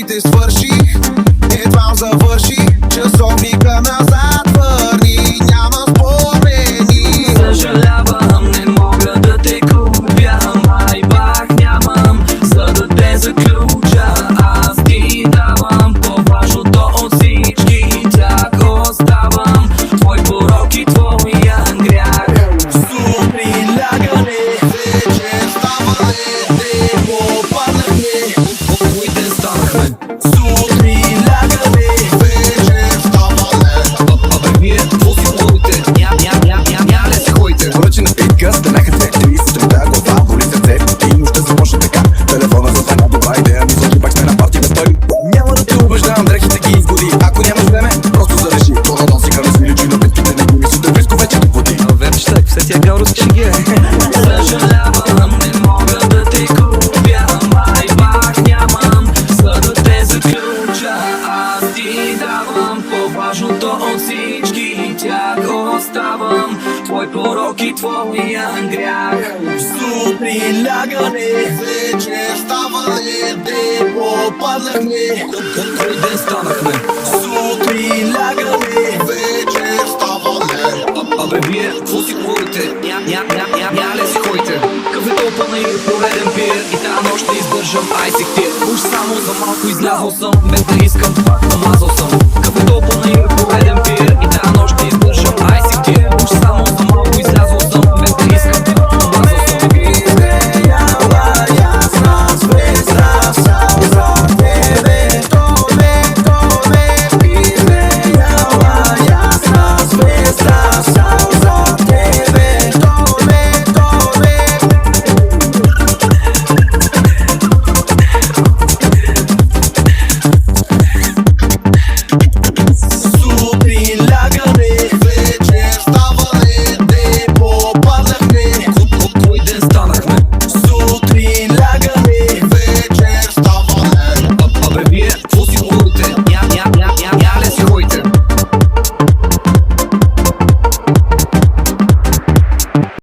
парите свърших, едва завърши. Часовника назад върни, няма спомени. Съжалявам, не мога да те купя, май пак нямам, за да те заключа. Аз ти давам по-важното от всички тях оставам. Твой порок и твоя грях. Супри лягане, Вече ставане, не попаднахме, коите станахме. сутри лягане. Вече ставане. Абе вие, какво си говорите? Ня ли си ходите? Поръчи на питка, станаха 2-3 сутринта, глава, боли сърце, и нощта започна така. Телефона за една добра идея, мисля, че пак сме на парти без пари. Няма да те убеждавам, дрехите ги изгоди. Ако нямаш време, просто зарежи. То на носика не свили, че на битките не гуми, сутър близко вече до води. Верни ще, все тия гавруски шеге. Съжалявам, не мога да те купя, май пак нямам, за да те заключа. Аз ти давам по-важното от всички тях оставам. Твой порок и твоя грях. Сутри лягане, вече ставане, не попаднахме, Кой ден станахме? сутри лягане. Вече ставане. Абе вие, какво си говорите? Ня ли си ходите? Кафето панаир, пореден пир, и тази нощ ще издържам айсектир. Уж само за малко излязъл съм, без да искам, пак намазал съм. Кафето панаир, пореден